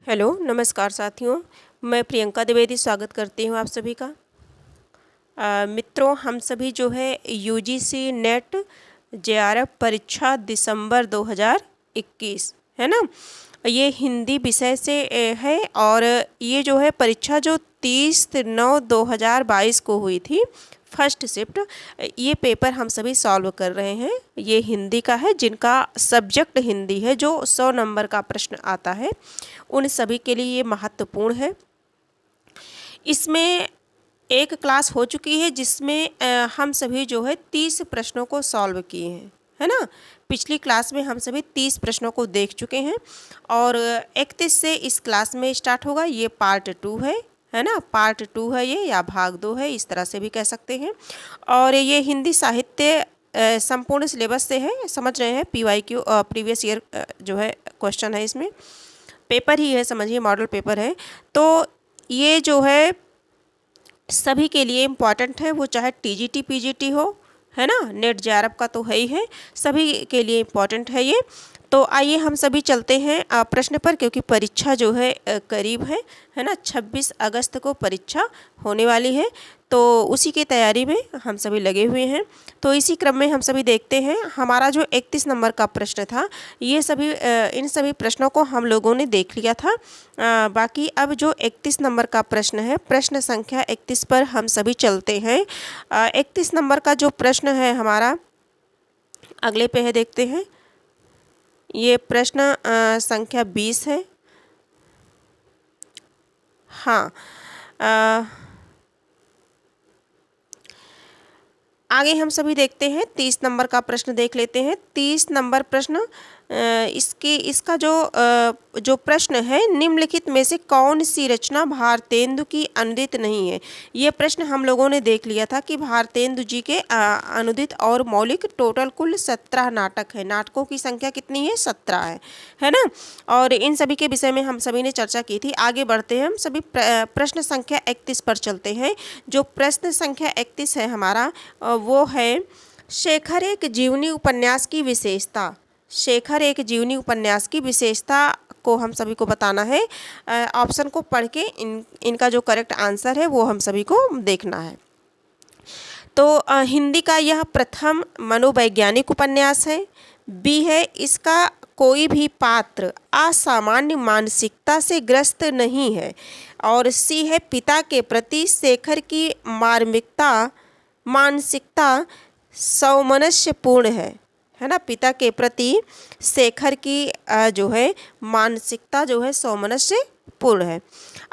Hello नमस्कार साथियों, मैं प्रियंका द्विवेदी स्वागत करती हूँ आप सभी का। मित्रों, हम सभी जो है यूजीसी नेट जेआरएफ परीक्षा दिसंबर 2021 है ना, ये हिंदी विषय से है। और ये जो है परीक्षा जो 30/9/2022 को हुई थी, फर्स्ट शिफ्ट, ये पेपर हम सभी सॉल्व कर रहे हैं। ये हिंदी का है, जिनका सब्जेक्ट हिंदी है, जो 100 नंबर का प्रश्न आता है, उन सभी के लिए ये महत्वपूर्ण है। इसमें एक क्लास हो चुकी है जिसमें हम सभी जो है 30 प्रश्नों को सॉल्व किए हैं, है ना। पिछली क्लास में हम सभी 30 प्रश्नों को देख चुके हैं और 31 से इस क्लास में स्टार्ट होगा। ये पार्ट 2 है ना, पार्ट 2 है ये, या भाग 2 है, इस तरह से भी कह सकते हैं। और ये हिंदी साहित्य संपूर्ण सिलेबस से है, समझ रहे हैं। PYQ प्रीवियस ईयर जो है क्वेश्चन है, इसमें पेपर ही है, समझिए मॉडल पेपर है। तो ये जो है सभी के लिए इम्पॉर्टेंट है, वो चाहे TGT PGT हो, है ना, नेट जेआरएफ का तो है ही है, सभी के लिए इम्पॉर्टेंट है ये। तो आइए हम सभी चलते हैं प्रश्न पर, क्योंकि परीक्षा जो है करीब है ना। 26 अगस्त को परीक्षा होने वाली है, तो उसी की तैयारी में हम सभी लगे हुए हैं। तो इसी क्रम में हम सभी देखते हैं, हमारा जो 31 नंबर का प्रश्न था, ये सभी इन सभी प्रश्नों को हम लोगों ने देख लिया था। बाकी अब जो 31 नंबर का प्रश्न है, प्रश्न संख्या 31 पर हम सभी चलते हैं। 31 नंबर का जो प्रश्न है हमारा, अगले पे है, देखते हैं। ये प्रश्न संख्या 20 है। हाँ, आगे हम सभी देखते हैं, 30 नंबर का प्रश्न देख लेते हैं। 30 नंबर प्रश्न, इसका जो प्रश्न है, निम्नलिखित में से कौन सी रचना भारतेंदु की अनुदित नहीं है। ये प्रश्न हम लोगों ने देख लिया था कि भारतेंदु जी के अनुदित और मौलिक टोटल कुल 17 नाटक है। नाटकों की संख्या कितनी है? 17 है ना। और इन सभी के विषय में हम सभी ने चर्चा की थी। आगे बढ़ते हैं, हम सभी प्रश्न संख्या 31 पर चलते हैं। जो प्रश्न संख्या 31 है हमारा, वो है शेखर एक जीवनी उपन्यास की विशेषता। शेखर एक जीवनी उपन्यास की विशेषता को हम सभी को बताना है। ऑप्शन को पढ़ के इनका जो करेक्ट आंसर है वो हम सभी को देखना है। तो हिंदी का यह प्रथम मनोवैज्ञानिक उपन्यास है। बी है, इसका कोई भी पात्र असामान्य मानसिकता से ग्रस्त नहीं है। और सी है, पिता के प्रति शेखर की मानसिकता सौमनस्यपूर्ण है ना। पिता के प्रति शेखर की जो है मानसिकता जो है सौमनस्यपूर्ण है।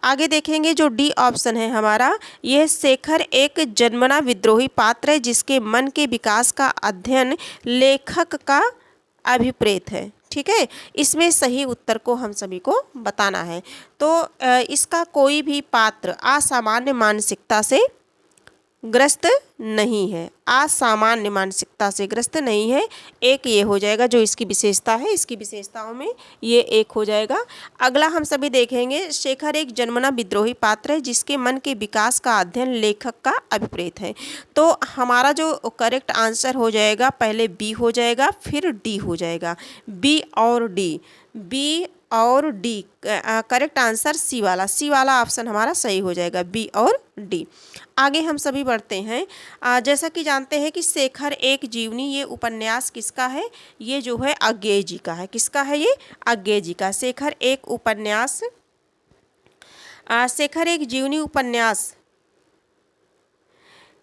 आगे देखेंगे, जो डी ऑप्शन है हमारा, यह शेखर एक जन्मना विद्रोही पात्र है जिसके मन के विकास का अध्ययन लेखक का अभिप्रेत है। ठीक है, इसमें सही उत्तर को हम सभी को बताना है। तो इसका कोई भी पात्र असामान्य मानसिकता से ग्रस्त नहीं है, असामान्य मानसिकता से ग्रस्त नहीं है। एक ये हो जाएगा जो इसकी विशेषता है, इसकी विशेषताओं में ये एक हो जाएगा। अगला हम सभी देखेंगे, शेखर एक जन्मना विद्रोही पात्र है जिसके मन के विकास का अध्ययन लेखक का अभिप्रेत है। तो हमारा जो करेक्ट आंसर हो जाएगा, पहले बी हो जाएगा, फिर डी हो जाएगा। बी और डी, बी और डी, करेक्ट आंसर सी वाला ऑप्शन हमारा सही हो जाएगा, बी और डी। आगे हम सभी बढ़ते हैं। जैसा कि जानते हैं कि शेखर एक जीवनी, ये उपन्यास किसका है? ये जो है अज्ञेय जी का है। किसका है ये? अज्ञेय जी का। शेखर एक उपन्यास, शेखर एक जीवनी उपन्यास,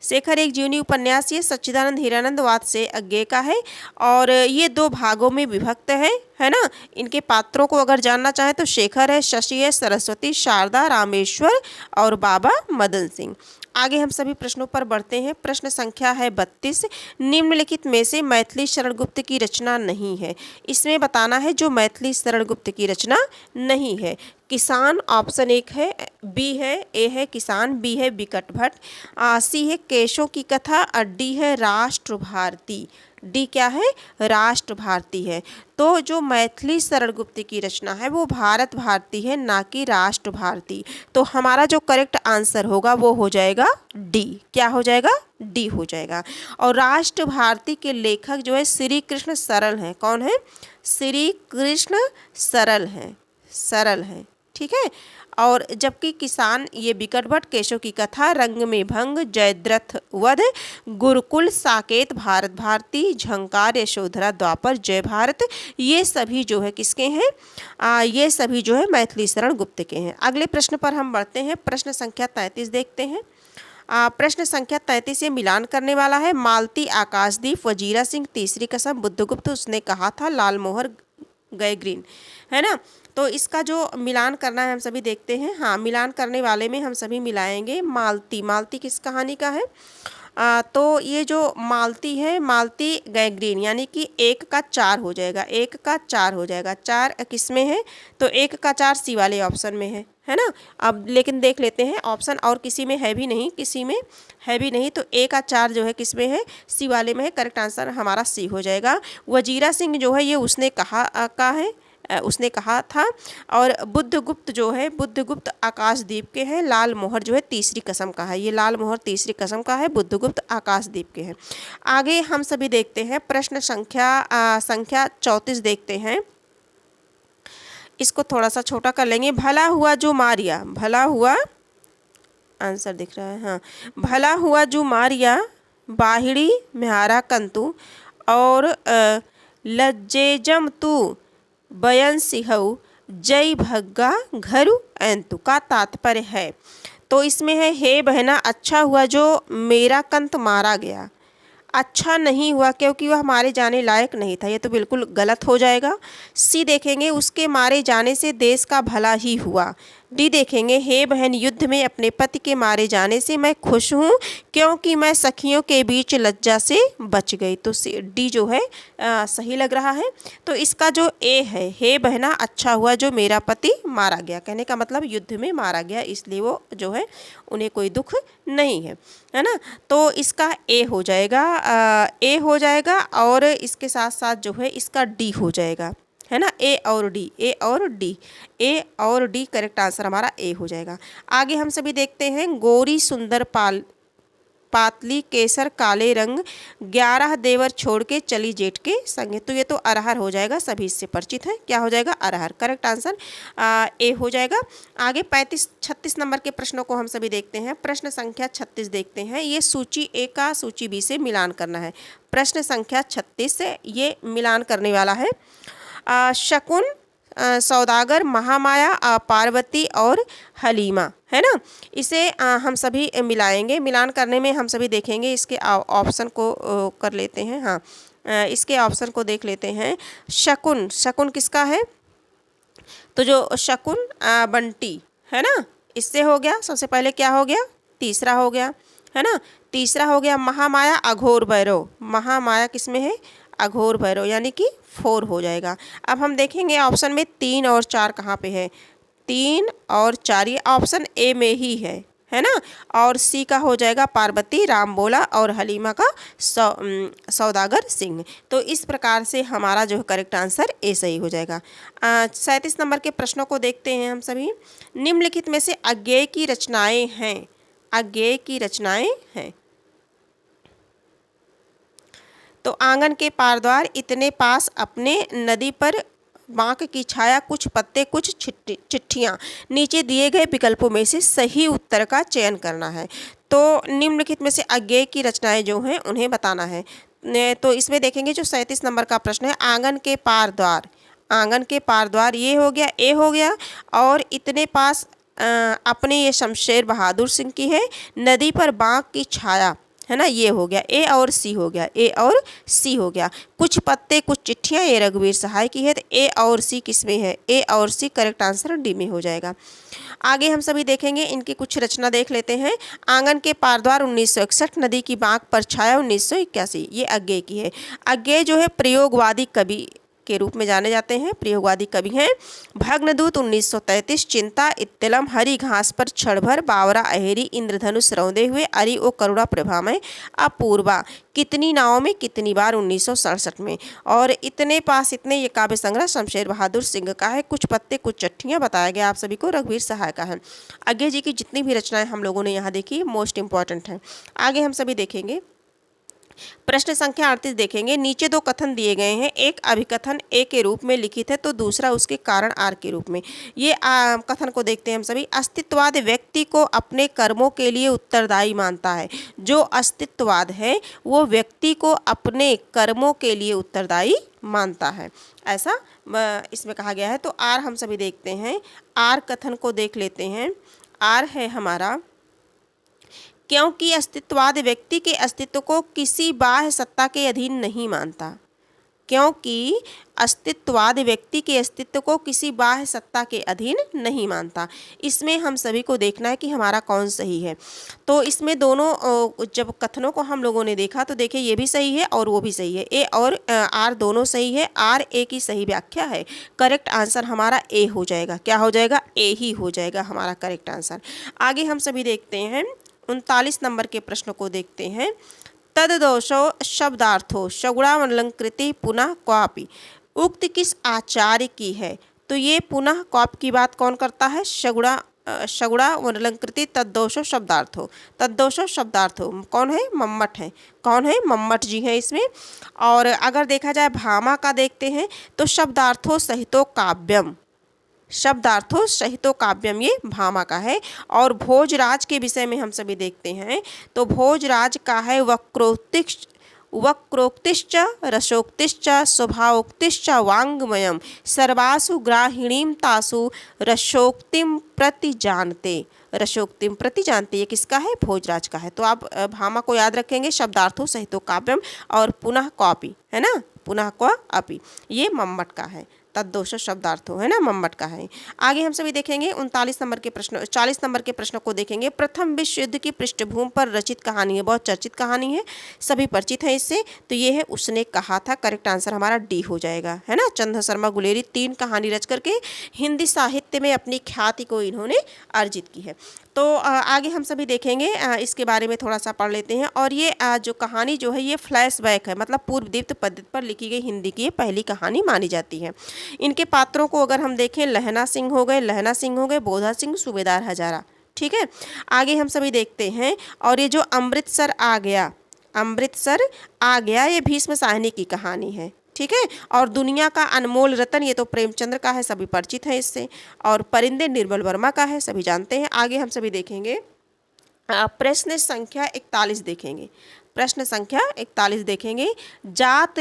शेखर एक जीवनी उपन्यास ये सच्चिदानंद हीरानंद वाद से अज्ञेय का है। और ये 2 भागों में विभक्त है ना। इनके पात्रों को अगर जानना चाहें तो शेखर है, शशि है, सरस्वती, शारदा, रामेश्वर और बाबा मदन सिंह। आगे हम सभी प्रश्नों पर बढ़ते हैं। प्रश्न संख्या है 32, निम्नलिखित में से मैथिली शरण गुप्त की रचना नहीं है। इसमें बताना है जो मैथिली शरण गुप्त की रचना नहीं है। किसान ऑप्शन 1 है, बी है, ए है किसान, बी है बिकट भट्ट, सी है केशों की कथा, और डी है राष्ट्र भारती। डी क्या है? राष्ट्र भारती है। तो जो मैथिली शरण गुप्त की रचना है वो भारत भारती है, ना कि राष्ट्र भारती। तो हमारा जो करेक्ट आंसर होगा वो हो जाएगा डी। क्या हो जाएगा? डी हो जाएगा। और राष्ट्र भारती के लेखक जो है श्री कृष्ण सरल हैं। कौन है? श्री कृष्ण सरल हैं, सरल हैं। ठीक है। और जबकि किसान ये बिकट भट्ट, केशव की कथा, रंग में भंग, जयद्रथ वध, गुरुकुल, साकेत, भारत भारती, झंकार, यशोधरा, द्वापर, जय भारत, ये सभी जो है किसके हैं? ये सभी जो है मैथिली शरण गुप्त के हैं। अगले प्रश्न पर हम बढ़ते हैं। प्रश्न संख्या 33 देखते हैं। प्रश्न संख्या 33 ये मिलान करने वाला है। मालती, आकाशदीप, वजीरा सिंह, तीसरी कसम, बुद्धगुप्त, उसने कहा था, लाल मोहर गए ग्रीन, है ना। तो इसका जो मिलान करना है हम सभी देखते हैं। हाँ, मिलान करने वाले में हम सभी मिलाएंगे मालती। मालती किस कहानी का है? तो ये जो मालती है, मालती गए ग्रीन, यानी कि 1 का 4 हो जाएगा, 1 का 4 हो जाएगा। 4 किस में है? तो 1 का 4 सी वाले ऑप्शन में है ना। अब लेकिन देख लेते हैं, ऑप्शन और किसी में है भी नहीं, किसी में है भी नहीं, तो 1 का 4 जो है किस में है? सी वाले में है। करेक्ट आंसर हमारा सी हो जाएगा। वजीरा सिंह जो है ये उसने कहा का है, उसने कहा था। और बुद्धगुप्त जो है, बुद्धगुप्त आकाशदीप के हैं। लाल मोहर जो है तीसरी कसम का है, ये लाल मोहर तीसरी कसम का है, बुद्धगुप्त आकाशदीप के हैं। आगे हम सभी देखते हैं प्रश्न संख्या 34 देखते हैं। इसको थोड़ा सा छोटा कर लेंगे। भला हुआ जो मारिया, भला हुआ, आंसर दिख रहा है, हाँ, भला हुआ जो मारिया, बाहिड़ी म्यारा कंतु, और लज्जेजम तू बयन सिहऊ, जय भग्गा घरु एंतु का तात्पर्य है। तो इसमें है, हे बहना, अच्छा हुआ जो मेरा कंत मारा गया। अच्छा नहीं हुआ क्योंकि वह मारे जाने लायक नहीं था, ये तो बिल्कुल गलत हो जाएगा। सी देखेंगे, उसके मारे जाने से देश का भला ही हुआ। डी देखेंगे, हे बहन, युद्ध में अपने पति के मारे जाने से मैं खुश हूँ क्योंकि मैं सखियों के बीच लज्जा से बच गई। तो डी जो है सही लग रहा है। तो इसका जो ए है, हे बहना, अच्छा हुआ जो मेरा पति मारा गया, कहने का मतलब युद्ध में मारा गया, इसलिए वो जो है उन्हें कोई दुख नहीं है ना। तो इसका ए हो जाएगा, ए हो जाएगा, और इसके साथ साथ जो है इसका डी हो जाएगा, है ना। ए और डी, ए और डी, ए और डी करेक्ट आंसर हमारा ए हो जाएगा। आगे हम सभी देखते हैं, गोरी सुंदर पातली केसर काले रंग, 11 देवर छोड़ के चली जेठ के संगे। तो ये तो अरहर हो जाएगा, सभी इससे परिचित हैं। क्या हो जाएगा? अरहर। करेक्ट आंसर ए हो जाएगा। आगे 36 नंबर के प्रश्नों को हम सभी देखते हैं। प्रश्न संख्या 36 देखते हैं। ये सूची ए का सूची बी से मिलान करना है। प्रश्न संख्या 36 से ये मिलान करने वाला है। शकुन, सौदागर, महामाया, पार्वती और हलीमा, है ना। इसे हम सभी मिलाएंगे। मिलान करने में हम सभी देखेंगे, इसके ऑप्शन को कर लेते हैं। हाँ, इसके ऑप्शन को देख लेते हैं। शकुन, शकुन किसका है? तो जो शकुन बंटी, है ना, इससे हो गया। सबसे पहले क्या हो गया? तीसरा हो गया, है ना, तीसरा हो गया। महामाया अघोर भैरव, महामाया किस में है? अघोर भैरव, यानी कि 4 हो जाएगा। अब हम देखेंगे ऑप्शन में 3 और 4 कहाँ पे है। 3 और 4 ये ऑप्शन ए में ही है ना। और सी का हो जाएगा पार्वती, राम बोला, और हलीमा का सौदागर सिंह। तो इस प्रकार से हमारा जो करेक्ट आंसर ए सही हो जाएगा। 37 नंबर के प्रश्नों को देखते हैं हम सभी। निम्नलिखित में से अज्ञेय की रचनाएं हैं, अज्ञेय की रचनाएं हैं। तो आंगन के पारद्वार, इतने पास, अपने, नदी पर बांक की छाया, कुछ पत्ते, कुछ चिट्ठियाँ। नीचे दिए गए विकल्पों में से सही उत्तर का चयन करना है। तो निम्नलिखित में से अज्ञेय की रचनाएं जो हैं उन्हें बताना है। तो इसमें देखेंगे जो 37 नंबर का प्रश्न है, आंगन के पारद्वार, आंगन के पारद्वार ये हो गया, ए हो गया। और इतने पास अपने, ये शमशेर बहादुर सिंह की है। नदी पर बांक की छाया, है ना, ये हो गया। ए और सी हो गया, ए और सी हो गया। कुछ पत्ते कुछ चिट्ठियाँ, ये रघुवीर सहाय की है। तो ए और सी किस में है? ए और सी करेक्ट आंसर डी में हो जाएगा। आगे हम सभी देखेंगे, इनकी कुछ रचना देख लेते हैं। आंगन के पारद्वार 1961, नदी की बांक पर छाया 1981, ये अज्ञेय की है। अज्ञेय जो है प्रयोगवादी कवि के रूप में जाने जाते हैं, प्रयोगवादी कवि हैं। भग्नदूत 1933, चिंता, इत्तलम, हरी घास पर क्षण भर, बावरा, अहेरी, इंद्रधनुष रौंदे हुए, अरि ओ करुणा प्रभा में, अपूर्वा, कितनी नावों में कितनी बार 1967 में। और इतने पास इतने, ये काव्य संग्रह शमशेर बहादुर सिंह का है। कुछ पत्ते कुछ चिट्ठियाँ बताया गया आप सभी को, रघुवीर सहाय का है। अज्ञेय जी की जितनी भी रचनाएं हम लोगों ने यहाँ देखी मोस्ट इंपॉर्टेंट हैं। आगे हम सभी देखेंगे प्रश्न संख्या 38 देखेंगे। नीचे दो कथन दिए गए हैं, एक अभिकथन ए के रूप में लिखित है तो दूसरा उसके कारण आर के रूप में। ये कथन को देखते हैं हम सभी। अस्तित्ववाद व्यक्ति को अपने कर्मों के लिए उत्तरदायी मानता है। जो अस्तित्ववाद है वो व्यक्ति को अपने कर्मों के लिए उत्तरदायी मानता है, ऐसा इसमें कहा गया है। तो आर हम सभी देखते हैं। आर कथन को देख लेते हैं। आर है हमारा, क्योंकि अस्तित्ववाद व्यक्ति के अस्तित्व को किसी बाह्य सत्ता के अधीन नहीं मानता। क्योंकि अस्तित्ववाद व्यक्ति के अस्तित्व को किसी बाह्य सत्ता के अधीन नहीं मानता। इसमें हम सभी को देखना है कि हमारा कौन सही है। तो इसमें दोनों जब कथनों को हम लोगों ने देखा तो देखिए ये भी सही है और वो भी सही है। ए और आर दोनों सही है। आर ए की सही व्याख्या है। करेक्ट आंसर हमारा ए हो जाएगा। क्या हो जाएगा? ए ही हो जाएगा हमारा करेक्ट आंसर। आगे हम सभी देखते हैं 39 नंबर के प्रश्न को देखते हैं। तददोषो शब्दार्थो सगुणावलंकृति पुनः क्वापि। उक्त किस आचार्य की है? तो ये पुनः क्वाप की बात कौन करता है? सगुणावलंकृति तद्दोषो शब्दार्थो। तद्दोषो शब्दार्थो कौन है? मम्मट है। कौन है? मम्मट जी हैं इसमें। और अगर देखा जाए भामा का देखते हैं तो शब्दार्थो सहितो काव्यम। शब्दार्थो सहितो काव्यम ये भामा का है। और भोजराज के विषय में हम सभी देखते हैं तो भोजराज का है वक्रोक्तिश्च रसोक्तिश्च स्वभावोक्तिश्च वाङ्मयम् सर्वासु ग्राहिणीं तासु रसोक्तिम प्रति जानते। रसोक्तिम प्रति जानते ये किसका है? भोजराज का है। तो आप भामा को याद रखेंगे। शब्दार्थो सहितो काव्यम और पुनः क्वापि है ना, पुनः क्वापि ये मम्मट का है। तद्दोष शब्दार्थो है ना, मम्मट का है। आगे हम सभी देखेंगे 39 नंबर के प्रश्न 40 नंबर के प्रश्न को देखेंगे। प्रथम विश्व युद्ध की पृष्ठभूमि पर रचित कहानी है, बहुत चर्चित कहानी है, सभी परिचित है इससे। तो ये है उसने कहा था। करेक्ट आंसर हमारा डी हो जाएगा है ना। चंद्र शर्मा गुलेरी 3 कहानी रच करके हिंदी साहित्य में अपनी ख्याति को इन्होंने अर्जित की है। तो आगे हम सभी देखेंगे, इसके बारे में थोड़ा सा पढ़ लेते हैं। और ये जो कहानी जो है ये फ्लैशबैक है, मतलब पूर्व दीप्त पद्धति पर लिखी गई हिंदी की ये पहली कहानी मानी जाती है। इनके पात्रों को अगर हम देखें, लहना सिंह हो गए, बोधा सिंह, सूबेदार हजारा। ठीक है। आगे हम सभी देखते हैं। और ये जो अमृतसर आ गया ये भीष्म साहनी की कहानी है। ठीक है। और दुनिया का अनमोल रतन ये तो प्रेमचंद्र का है, सभी परिचित है इससे। और परिंदे निर्मल वर्मा का है, सभी जानते हैं। आगे हम सभी देखेंगे प्रश्न संख्या 41 देखेंगे। प्रश्न संख्या 41 देखेंगे। जात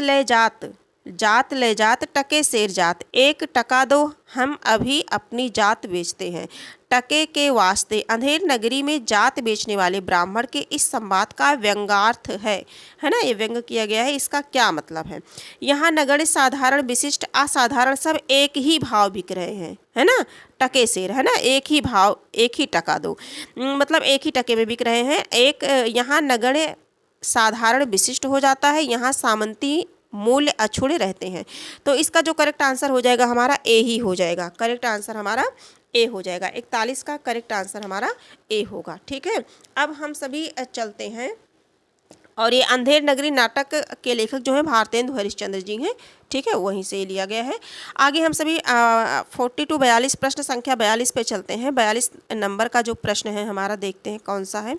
ले जात टके शेर जात, 1 टका दो हम अभी अपनी जात बेचते हैं। टके के वास्ते अंधेर नगरी में जात बेचने वाले ब्राह्मण के इस संवाद का व्यंग्यार्थ है ना, ये व्यंग किया गया है। इसका क्या मतलब है? यहाँ नगण्य, साधारण, विशिष्ट, असाधारण सब एक ही भाव बिक रहे हैं है ना। टके शेर है ना, एक ही भाव, एक ही टका दो, मतलब एक ही टके में बिक रहे हैं। एक यहाँ नगण्य, साधारण, विशिष्ट हो जाता है, यहाँ सामंती मूल्य अछूड़े रहते हैं। तो इसका जो करेक्ट आंसर हो जाएगा हमारा ए ही हो जाएगा। करेक्ट आंसर हमारा ए हो जाएगा। 41 का करेक्ट आंसर हमारा ए होगा। ठीक है। अब हम सभी चलते हैं। और ये अंधेर नगरी नाटक के लेखक जो हैं भारतेंदु हरिश्चंद्र जी हैं। ठीक है, वहीं से लिया गया है। आगे हम सभी 42 प्रश्न संख्या 42 पे चलते हैं। 42 नंबर का जो प्रश्न है हमारा, देखते हैं कौन सा है।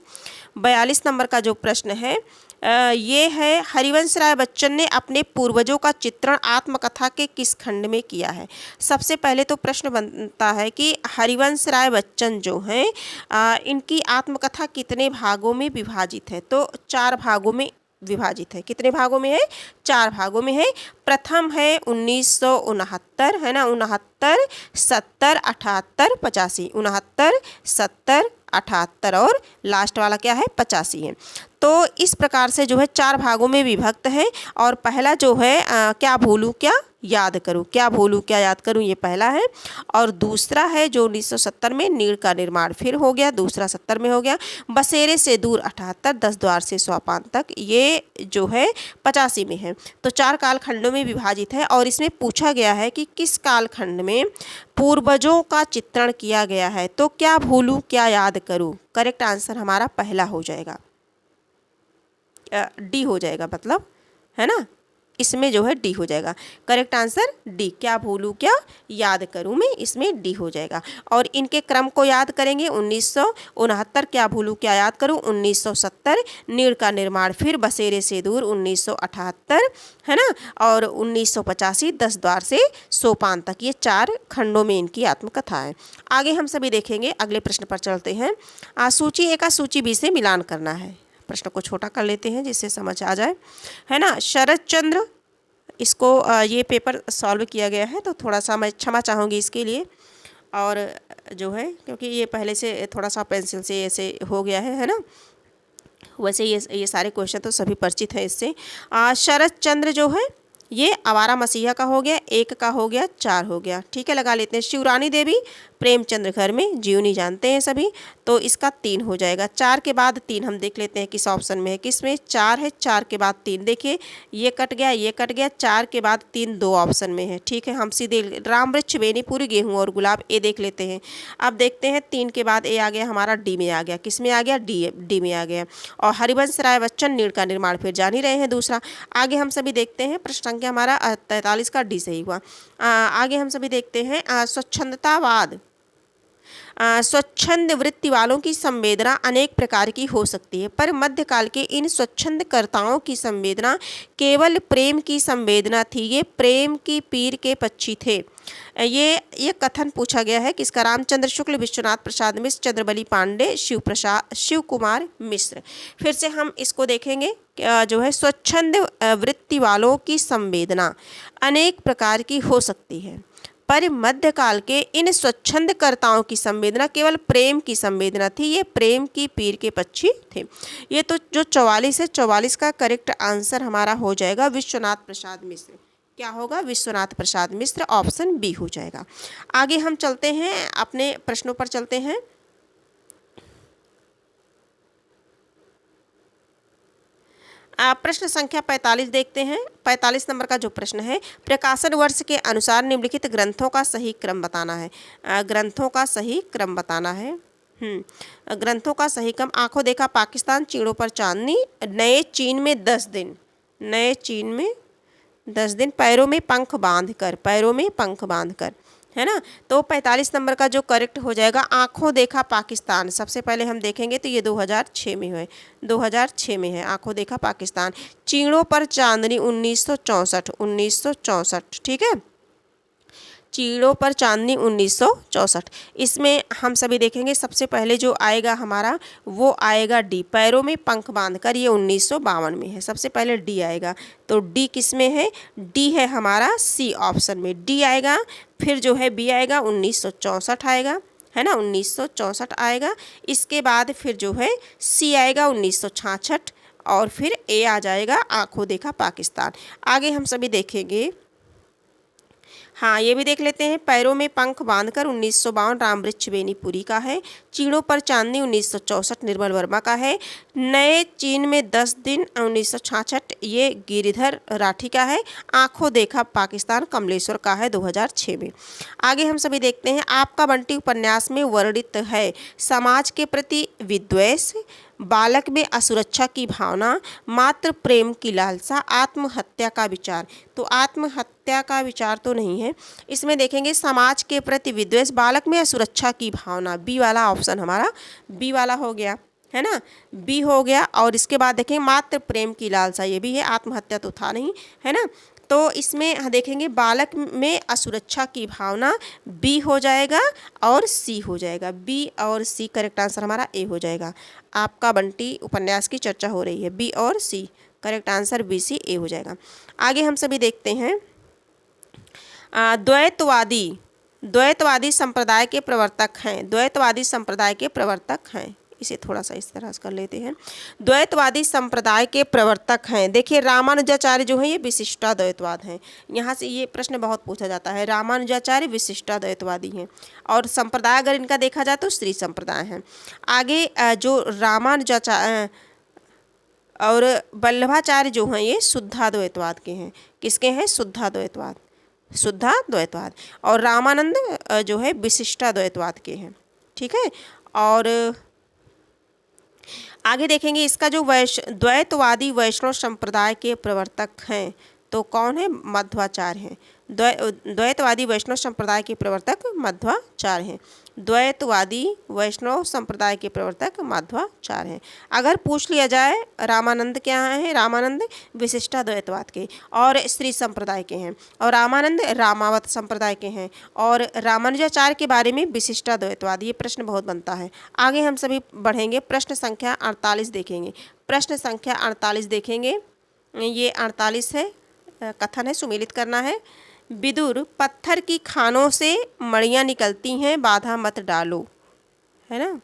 42 नंबर का जो प्रश्न है ये है, हरिवंश राय बच्चन ने अपने पूर्वजों का चित्रण आत्मकथा के किस खंड में किया है? सबसे पहले तो प्रश्न बनता है कि हरिवंश राय बच्चन जो हैं इनकी आत्मकथा कितने भागों में विभाजित है? तो 4 भागों में विभाजित है। कितने भागों में है? 4 भागों में है। प्रथम है 1969 है ना, 69, 70, 78, 85। 69, 70, 78 और लास्ट वाला क्या है? 85 है। तो इस प्रकार से जो है 4 भागों में विभक्त है। और पहला जो है क्या भूलूं क्या याद करूं, क्या भूलूं क्या याद करूं, ये पहला है। और दूसरा है जो 1970 में नीड़ का निर्माण फिर हो गया, दूसरा 70 में हो गया। बसेरे से दूर 78, 10 द्वार से सोपान तक, ये जो है 85 में है। तो 4 कालखंडों में विभाजित है। और इसमें पूछा गया है कि किस कालखंड में पूर्वजों का चित्रण किया गया है? तो क्या भूलूं क्या याद करूं, करेक्ट आंसर हमारा पहला हो जाएगा, डी हो जाएगा, मतलब है ना, इसमें जो है डी हो जाएगा। Correct answer D. क्या भूलूं क्या याद करूं मैं, इसमें डी हो जाएगा। और इनके क्रम को याद करेंगे 1969, क्या भूलूं क्या याद करूं 1970, नीड़ का निर्माण फिर बसेरे से दूर 1978, है ना, और 1985 10 द्वार से सोपान तक। ये 4 खंडों में इनकी आत्मकथा है। आगे हम सभी देखेंगे, अगले प्रश्न पर चलते हैं। सूची ए का सूची बी से मिलान करना है। प्रश्न को छोटा कर लेते हैं जिससे समझ आ जाए, है ना। शरद चंद्र, इसको ये पेपर सॉल्व किया गया है तो थोड़ा सा मैं क्षमा चाहूँगी इसके लिए। और जो है क्योंकि ये पहले से थोड़ा सा पेंसिल से ऐसे हो गया है ना। वैसे ये सारे क्वेश्चन तो सभी परिचित है इससे। शरद चंद्र जो है ये आवारा मसीहा का हो गया, 1 का हो गया, 4 हो गया। ठीक है, लगा लेते हैं। शिवरानी देवी प्रेमचंद्र घर में जीवनी जानते हैं सभी, तो इसका 3 हो जाएगा। 4 के बाद 3 हम देख लेते हैं किस ऑप्शन में है। किस में 4 है, 4 के बाद 3, देखिए ये कट गया, ये कट गया। 4 के बाद 3 2 ऑप्शन में है। ठीक है, हम सीधे राम वृक्ष बेनीपुरी गेहूँ और गुलाब ए देख लेते हैं। अब देखते हैं 3 के बाद ए आ गया हमारा, डी में आ गया। किस में आ गया, डी में आ गया। और हरिवंश राय बच्चन नीड़ का निर्माण फिर जान ही रहे हैं दूसरा। आगे हम सभी देखते हैं, प्रश्न संख्या हमारा 43 का डी सही हुआ। आगे हम सभी देखते हैं स्वच्छंदतावाद। स्वच्छंद वृत्ति वालों की संवेदना अनेक प्रकार की हो सकती है, पर मध्यकाल के इन स्वच्छंदकर्ताओं की संवेदना केवल प्रेम की संवेदना थी। ये प्रेम की पीर के पक्षी थे। ये कथन पूछा गया है किसका, रामचंद्र शुक्ल, विश्वनाथ प्रसाद मिश्र, चंद्रबली पांडे, शिव कुमार मिश्र। फिर से हम इसको देखेंगे, जो है स्वच्छंद वृत्ति वालों की संवेदना अनेक प्रकार की हो सकती है, पर मध्यकाल के इन स्वच्छंदकर्ताओं की संवेदना केवल प्रेम की संवेदना थी। ये प्रेम की पीर के पक्षी थे। ये तो जो 44 है, 44 का करेक्ट आंसर हमारा हो जाएगा विश्वनाथ प्रसाद मिश्र। क्या होगा, विश्वनाथ प्रसाद मिश्र, ऑप्शन बी हो जाएगा। आगे हम चलते हैं, अपने प्रश्नों पर चलते हैं। प्रश्न संख्या 45 देखते हैं। 45 नंबर का जो प्रश्न है, प्रकाशन वर्ष के अनुसार निम्नलिखित ग्रंथों का सही क्रम बताना है। ग्रंथों का सही क्रम बताना है। ग्रंथों का सही क्रम, आंखों देखा पाकिस्तान, चीड़ों पर चांदनी, नए चीन में 10 दिन, नए चीन में 10 दिन, पैरों में पंख बांध कर, पैरों में पंख बांध कर, है ना। तो 45 नंबर का जो करेक्ट हो जाएगा, आंखों देखा पाकिस्तान। सबसे पहले हम देखेंगे तो ये 2006 में है, 2006 में है आंखों देखा पाकिस्तान। चीड़ों पर चांदनी 1964, 1964। ठीक है, चीड़ों पर चांदनी 1964। इसमें हम सभी देखेंगे सबसे पहले जो आएगा हमारा वो आएगा डी, पैरों में पंख बांधकर, ये 1952 में है। सबसे पहले डी आएगा, तो डी किस में है, डी है हमारा सी ऑप्शन में, डी आएगा। फिर जो है बी आएगा 1964 आएगा, है ना, 1964 आएगा। इसके बाद फिर जो है सी आएगा 1966, और फिर ए आ जाएगा आंखों देखा पाकिस्तान। आगे हम सभी देखेंगे, हाँ ये भी देख लेते हैं। पैरों में पंख बांधकर 1952 राम वृक्ष बेनीपुरी का है। चीड़ों पर चांदनी 1964 निर्मल वर्मा का है। नए चीन में 10 दिन 1966 ये गिरिधर राठी का है। आंखों देखा पाकिस्तान कमलेश्वर का है 2006 में। आगे हम सभी देखते हैं, आपका बंटी उपन्यास में वर्णित है समाज के प्रति विद्वेष, बालक में असुरक्षा की भावना, मात्र प्रेम की लालसा, आत्महत्या का विचार। तो आत्महत्या का विचार तो नहीं है, इसमें देखेंगे समाज के प्रति विद्वेष, बालक में असुरक्षा की भावना, बी वाला ऑप्शन हमारा बी वाला हो गया, है ना, बी हो गया। और इसके बाद देखेंगे मात्र प्रेम की लालसा, ये भी है, आत्महत्या तो था नहीं, है ना। तो इसमें देखेंगे बालक में असुरक्षा की भावना, बी हो जाएगा और सी हो जाएगा, बी और सी करेक्ट आंसर हमारा ए हो जाएगा। आपका बंटी उपन्यास की चर्चा हो रही है, बी और C correct answer B C A हो जाएगा। आगे हम सभी देखते हैं, द्वैतवादी संप्रदाय के प्रवर्तक हैं, द्वैतवादी संप्रदाय के प्रवर्तक हैं। इसे थोड़ा सा इस तरह से कर लेते हैं, द्वैतवादी संप्रदाय के प्रवर्तक हैं। देखिए रामानुजाचार्य जो है ये विशिष्टाद्वैतवाद हैं। यहाँ से ये प्रश्न बहुत पूछा जाता है, रामानुजाचार्य विशिष्टाद्वैतवादी हैं, और संप्रदाय अगर इनका देखा जाए तो श्री संप्रदाय हैं। आगे जो रामानुजाचार्य और वल्लभाचार्य जो हैं ये शुद्धाद्वैतवाद के हैं। किसके हैं, शुद्धाद्वैतवाद, शुद्धाद्वैतवाद। और रामानंद जो है विशिष्टाद्वैतवाद के हैं। ठीक है, और आगे देखेंगे इसका जो द्वैतवादी वैष्णव संप्रदाय के प्रवर्तक हैं, तो कौन है? मध्वाचार्य हैं। द्वैतवादी वैष्णव संप्रदाय के प्रवर्तक मध्वाचार्य हैं। द्वैतवादी वैष्णव संप्रदाय के प्रवर्तक मध्वाचार्य हैं। अगर पूछ लिया जाए रामानंद क्या है? रामानंद विशिष्टाद्वैतवाद के और श्री संप्रदाय के हैं, और रामानंद रामावत संप्रदाय के हैं, और रामानुजाचार्य के बारे में विशिष्टाद्वैतवाद। ये प्रश्न बहुत बनता है। आगे हम सभी बढ़ेंगे, प्रश्न संख्या 48 देखेंगे। प्रश्न संख्या 48 देखेंगे, ये 48 है, कथन है, सुमेलित करना है। विदुर, पत्थर की खानों से मणियाँ निकलती हैं, बाधा मत डालो, है ना।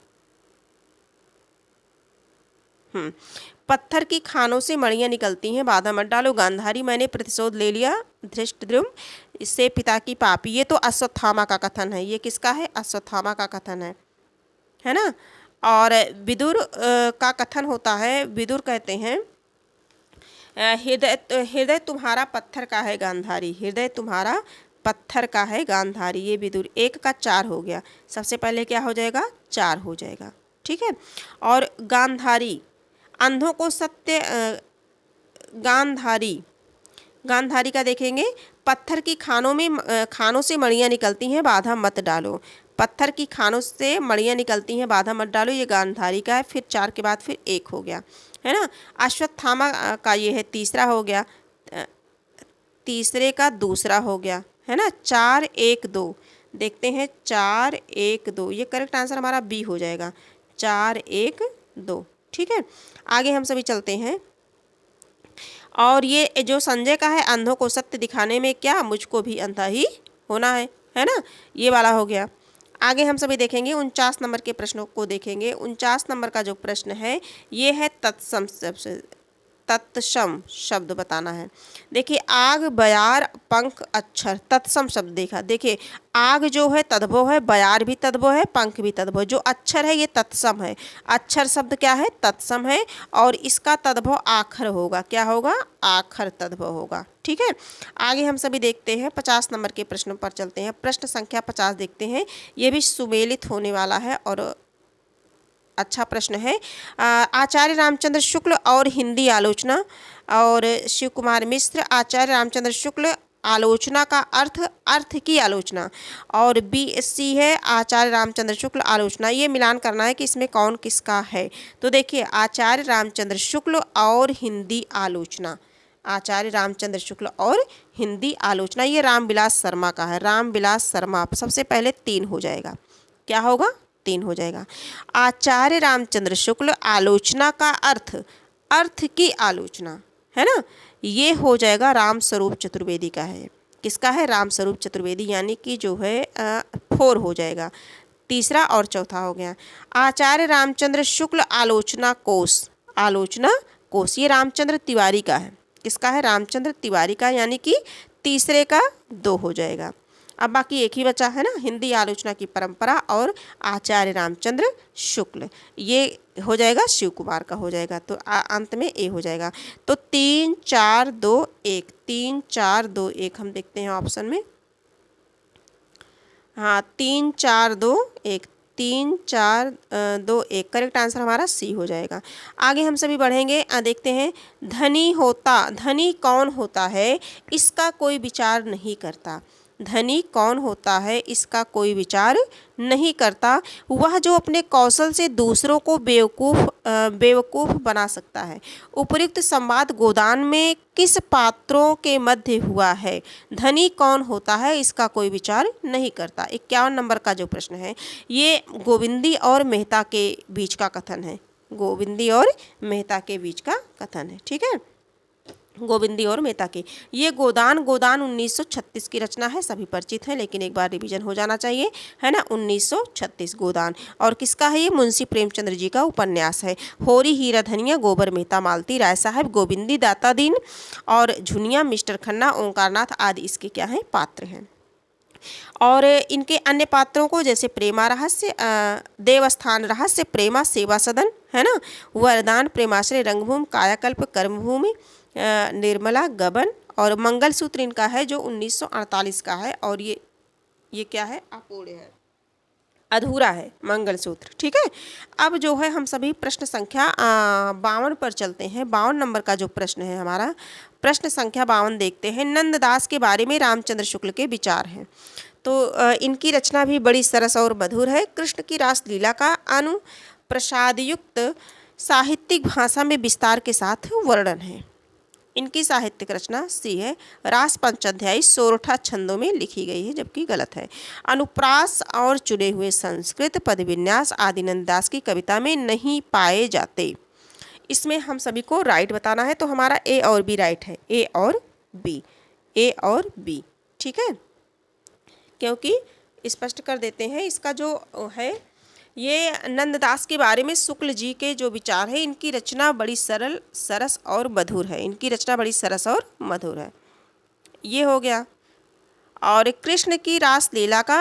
पत्थर की खानों से मणियाँ निकलती हैं, बाधा मत डालो। गांधारी, मैंने प्रतिशोध ले लिया धृष्टद्युम्न इससे पिता की पापी। ये तो अश्वत्थामा का कथन है। ये किसका है? अश्वत्थामा का कथन है ना। और विदुर का कथन होता है, विदुर कहते हैं हृदय तुम्हारा पत्थर का है गांधारी, हृदय तुम्हारा पत्थर का है गांधारी। ये विदुर। 1 का 4 हो गया, सबसे पहले क्या हो जाएगा? 4 हो जाएगा, ठीक है। और गांधारी, अंधों को सत्य, गांधारी, गांधारी का देखेंगे, पत्थर की खानों से मणियाँ निकलती हैं, बाधा मत डालो। पत्थर की खानों से मणियाँ निकलती हैं, बाधा मत डालो, ये गांधारी का है। फिर 4 के बाद फिर 1 हो गया, है ना। अश्वत्थामा का ये है, तीसरा हो गया, तीसरे का दूसरा हो गया, है ना। 4 1 2 देखते हैं, 4 1 2, ये करेक्ट आंसर हमारा बी हो जाएगा, 4 1 2, ठीक है। आगे हम सभी चलते हैं। और ये जो संजय का है, अंधों को सत्य दिखाने में क्या, मुझको भी अंधा ही होना है ना, ये वाला हो गया। आगे हम सभी देखेंगे 49 नंबर के प्रश्नों को देखेंगे। 49 नंबर का जो प्रश्न है ये है तत्सम शब्द बताना है। देखिए, आग, बयार, पंख, अक्षर, तत्सम शब्द देखा। देखिए, आग जो है तद्भव है, बयार भी तद्भव है, पंख भी तद्भव। जो अक्षर है ये तत्सम है, अक्षर शब्द क्या है? तत्सम है, और इसका तद्भव आखर होगा। क्या होगा? आखर तद्भव होगा, ठीक है। आगे हम सभी देखते हैं 50 नंबर के प्रश्नों पर चलते हैं। प्रश्न संख्या 50 देखते हैं, ये भी सुमेलित होने वाला है और अच्छा प्रश्न है। आचार्य रामचंद्र शुक्ल और हिंदी आलोचना, और शिव कुमार मिश्र। आचार्य रामचंद्र शुक्ल, आलोचना का अर्थ की आलोचना, और BSc है आचार्य रामचंद्र शुक्ल आलोचना। ये मिलान करना है कि इसमें कौन किसका है। तो देखिए, आचार्य रामचंद्र शुक्ल और हिंदी आलोचना, आचार्य रामचंद्र शुक्ल और हिंदी आलोचना, ये रामविलास शर्मा का है। रामविलास शर्मा, सबसे पहले 3 हो जाएगा। क्या होगा? 3 हो जाएगा। आचार्य रामचंद्र शुक्ल, आलोचना का अर्थ की आलोचना, है ना, ये हो जाएगा राम स्वरूप चतुर्वेदी का है। किसका है? राम स्वरूप चतुर्वेदी, यानी कि जो है 4 हो जाएगा। तीसरा और चौथा हो गया। आचार्य रामचंद्र शुक्ल आलोचना कोश, ये रामचंद्र तिवारी का है। किसका है? रामचंद्र तिवारी का, यानी कि तीसरे का 2 हो जाएगा। अब बाकी एक ही बचा है ना, हिंदी आलोचना की परंपरा और आचार्य रामचंद्र शुक्ल, ये हो जाएगा शिव कुमार का हो जाएगा। तो अंत में ए हो जाएगा। तो 3 4 2 1, 3 4 2 1 हम देखते हैं ऑप्शन में। हाँ, 3 4 2 1, 3 4 2 1, करेक्ट आंसर हमारा सी हो जाएगा। आगे हम सभी बढ़ेंगे, देखते हैं। धनी कौन होता है, इसका कोई विचार नहीं करता। धनी कौन होता है, इसका कोई विचार नहीं करता। वह जो अपने कौशल से दूसरों को बेवकूफ़ बना सकता है। उपयुक्त संवाद गोदान में किस पात्रों के मध्य हुआ है। धनी कौन होता है, इसका कोई विचार नहीं करता। 51 नंबर का जो प्रश्न है ये गोविंदी और मेहता के बीच का कथन है। गोविंदी और मेहता के बीच का कथन है, ठीक है। गोविंदी और मेहता की, ये गोदान 1936 की रचना है, सभी परिचित हैं, लेकिन एक बार रिवीजन हो जाना चाहिए, है ना। 1936 गोदान, और किसका है ये? मुंशी प्रेमचंद्र जी का उपन्यास है। होरी हीरा धनिया, गोबर मेहता, मालती राय साहब, गोविंदी दाता दीन और झुनिया, मिस्टर खन्ना, ओंकारनाथ आदि इसके क्या हैं? पात्र हैं। और इनके अन्य पात्रों को जैसे प्रेमा रहस्य, देवस्थान रहस्य, प्रेमा, सेवा सदन, है ना, वरदान, प्रेमाश्रय, रंगभूमि, कायाकल्प, कर्मभूमि, निर्मला, गबन और मंगलसूत्र इनका है जो 1948 का है। और ये क्या है? अपूर्ण है। अधूरा है मंगलसूत्र। ठीक है, अब जो है हम सभी प्रश्न संख्या 52 पर चलते हैं। 52 नंबर का जो प्रश्न है हमारा, प्रश्न संख्या 52 देखते हैं। नंददास के बारे में रामचंद्र शुक्ल के विचार हैं। तो इनकी रचना भी बड़ी सरस और मधुर है। कृष्ण की रासलीला का अनुप्रसादयुक्त साहित्यिक भाषा में विस्तार के साथ वर्णन है। इनकी साहित्यिक रचना सी है। रास पंचाध्यायी सोरठा छंदों में लिखी गई है, जबकि गलत है। अनुप्रास और चुने हुए संस्कृत पद विन्यास आदि नंददास की कविता में नहीं पाए जाते। इसमें हम सभी को राइट बताना है, तो हमारा ए और बी राइट है। ए और बी, ए और बी। ठीक है, क्योंकि स्पष्ट कर देते हैं इसका जो है, ये नंददास के बारे में शुक्ल जी के जो विचार है, इनकी रचना बड़ी सरल, सरस और मधुर है। इनकी रचना बड़ी सरस और मधुर है, ये हो गया। और कृष्ण की रासलीला का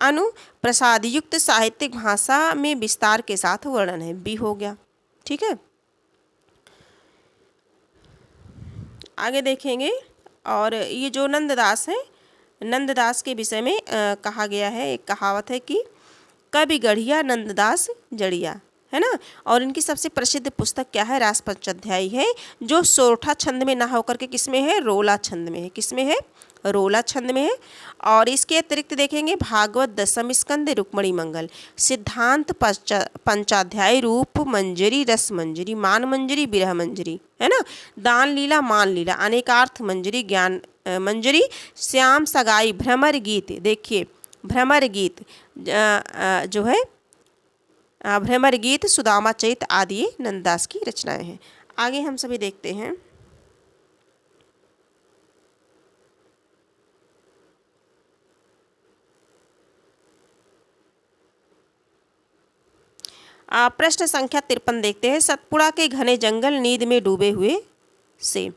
अनुप्रसादयुक्त साहित्यिक भाषा में विस्तार के साथ वर्णन है, बी हो गया। ठीक है, आगे देखेंगे। और ये जो नंददास है, नंददास के विषय में कहा गया है, एक कहावत है कि कवि गढ़िया नंददास जड़िया, है ना। और इनकी सबसे प्रसिद्ध पुस्तक क्या है, रास पंचाध्यायी है, जो सोरठा छंद में ना होकर के किसमें है, रोला छंद में है। किसमें है, रोला छंद में है। और इसके अतिरिक्त देखेंगे भागवत दशम स्कंद, रुक्मणी मंगल, सिद्धांत पंचाध्यायी, रूप मंजरी, रस मंजरी, मान मंजरी, विरह मंजरी, है ना, दान लीला, मान लीला, अनेकार्थ मंजरी, ज्ञान मंजरी, श्याम सगाई, भ्रमर गीत। देखिए भ्रमर गीत जो है, भ्रमर गीत, सुदामा चरित आदि नंददास की रचनाएं हैं। आगे हम सभी देखते हैं। प्रश्न संख्या 53 देखते हैं। सतपुड़ा के घने जंगल नींद में डूबे हुए से,